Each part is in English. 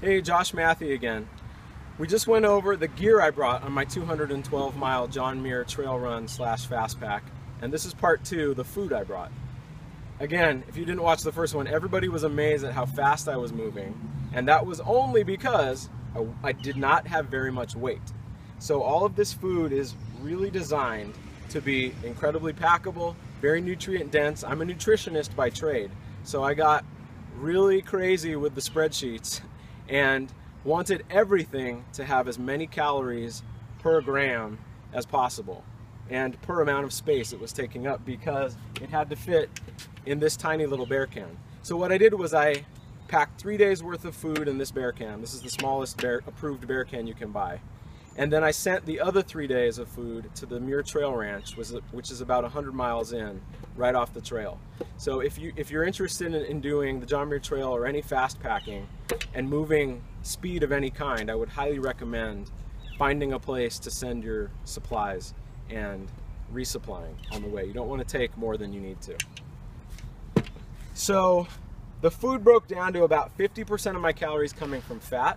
Hey, Josh Mathe again. We just went over the gear I brought on my 212-mile John Muir Trail run / fast pack, and this is part 2, the food I brought. Again, if you didn't watch the first one, everybody was amazed at how fast I was moving, and that was only because I did not have very much weight. So all of this food is really designed to be incredibly packable, very nutrient dense. I'm a nutritionist by trade, so I got really crazy with the spreadsheets and wanted everything to have as many calories per gram as possible and per amount of space it was taking up, because it had to fit in this tiny little bear can. So what I did was I packed 3 days worth of food in this bear can. This is the smallest approved bear can you can buy. And then I sent the other 3 days of food to the Muir Trail Ranch, which is about 100 miles in, right off the trail. So if you're interested in doing the John Muir Trail or any fast packing and moving speed of any kind, I would highly recommend finding a place to send your supplies and resupplying on the way. You don't want to take more than you need to. So the food broke down to about 50% of my calories coming from fat,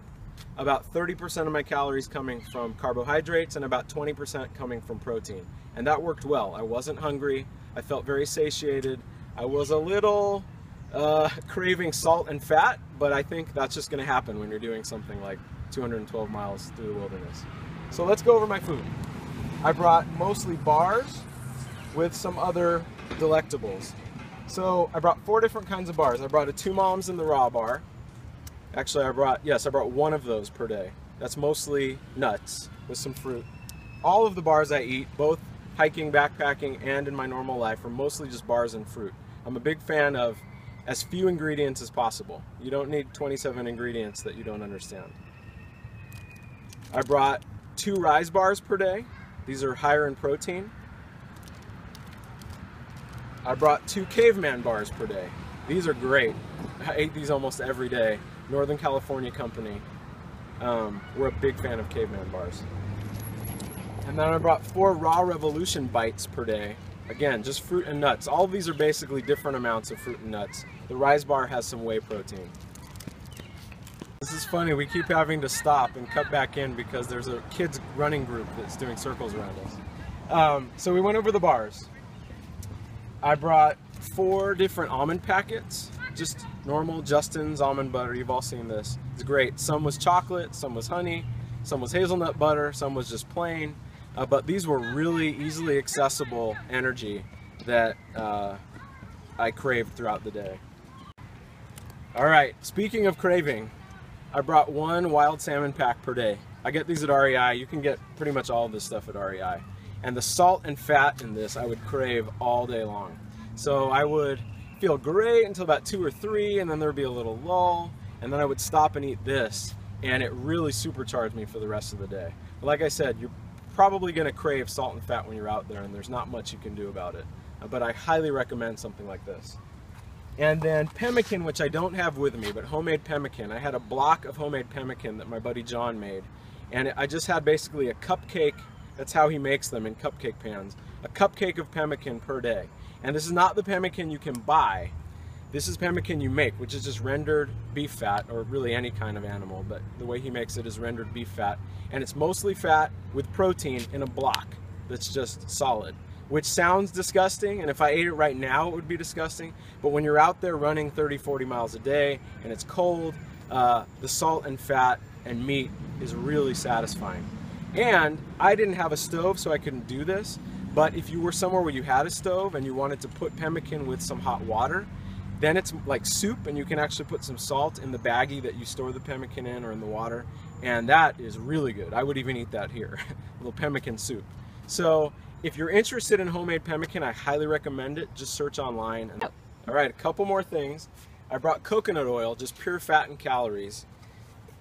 about 30% of my calories coming from carbohydrates, and about 20% coming from protein. And that worked well. I wasn't hungry. I felt very satiated. I was a little craving salt and fat, but I think that's just going to happen when you're doing something like 212 miles through the wilderness. So let's go over my food. I brought mostly bars with some other delectables. So I brought 4 different kinds of bars. I brought a 2 moms in the raw bar. Actually, I brought one of those per day. That's mostly nuts with some fruit. All of the bars I eat, both hiking, backpacking, and in my normal life, are mostly just bars and fruit. I'm a big fan of as few ingredients as possible. You don't need 27 ingredients that you don't understand. I brought 2 Rise bars per day. These are higher in protein. I brought 2 Caveman bars per day. These are great. I ate these almost every day. Northern California company. We're a big fan of Caveman bars. And then I brought 4 Raw Revolution bites per day. Again, just fruit and nuts. All of these are basically different amounts of fruit and nuts. The Rise bar has some whey protein. This is funny, we keep having to stop and cut back in because there's a kids running group that's doing circles around us. So we went over the bars. I brought 4 different almond packets. Just normal Justin's almond butter. You've all seen this. It's great. Some was chocolate, some was honey, some was hazelnut butter, some was just plain. But these were really easily accessible energy that I craved throughout the day. All right, speaking of craving, I brought 1 wild salmon pack per day. I get these at REI. You can get pretty much all of this stuff at REI. And the salt and fat in this I would crave all day long. So I would feel great until about 2 or 3, and then there would be a little lull, and then I would stop and eat this, and it really supercharged me for the rest of the day. But like I said, you're probably going to crave salt and fat when you're out there, and there's not much you can do about it. But I highly recommend something like this. And then pemmican, which I don't have with me, but homemade pemmican. I had a block of homemade pemmican that my buddy John made, and I just had basically a cupcake. That's how he makes them, in cupcake pans. A cupcake of pemmican per day. And this is not the pemmican you can buy. This is pemmican you make, which is just rendered beef fat, or really any kind of animal, but the way he makes it is rendered beef fat. And it's mostly fat with protein in a block that's just solid, which sounds disgusting, and if I ate it right now it would be disgusting, but when you're out there running 30-40 miles a day and it's cold, the salt and fat and meat is really satisfying. And I didn't have a stove, so I couldn't do this. But if you were somewhere where you had a stove and you wanted to put pemmican with some hot water, then it's like soup, and you can actually put some salt in the baggie that you store the pemmican in or in the water, and that is really good. I would even eat that here, a little pemmican soup. So if you're interested in homemade pemmican, I highly recommend it. Just search online. All right, a couple more things. I brought coconut oil, just pure fat and calories.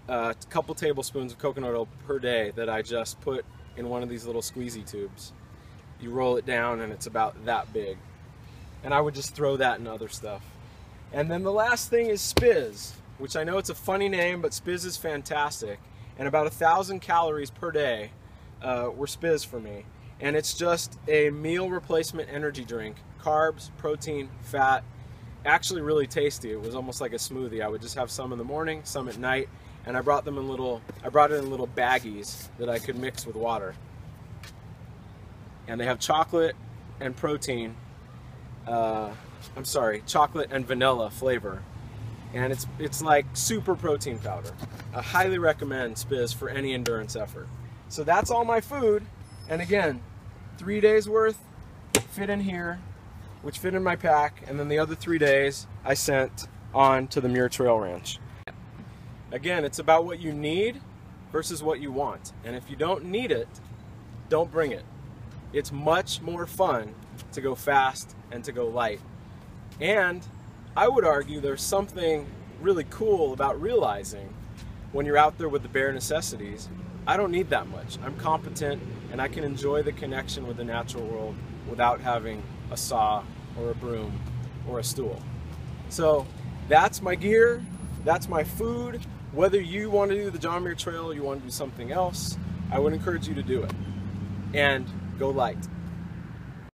A couple tablespoons of coconut oil per day that I just put in one of these little squeezy tubes. You roll it down and it's about that big. And I would just throw that in other stuff. And then the last thing is Spiz, which I know it's a funny name, but Spiz is fantastic. And about 1,000 calories per day were Spiz for me. And it's just a meal replacement energy drink. Carbs, protein, fat, actually really tasty. It was almost like a smoothie. I would just have some in the morning, some at night, and I brought it in little baggies that I could mix with water. And they have chocolate and protein, chocolate and vanilla flavor. And it's like super protein powder. I highly recommend Spiz for any endurance effort. So that's all my food. And again, 3 days worth fit in here, which fit in my pack. And then the other 3 days I sent on to the Muir Trail Ranch. Again, it's about what you need versus what you want. And if you don't need it, don't bring it. It's much more fun to go fast and to go light. And I would argue there's something really cool about realizing when you're out there with the bare necessities, I don't need that much. I'm competent and I can enjoy the connection with the natural world without having a saw or a broom or a stool. So that's my gear, that's my food. Whether you want to do the John Muir Trail or you want to do something else, I would encourage you to do it. And go light.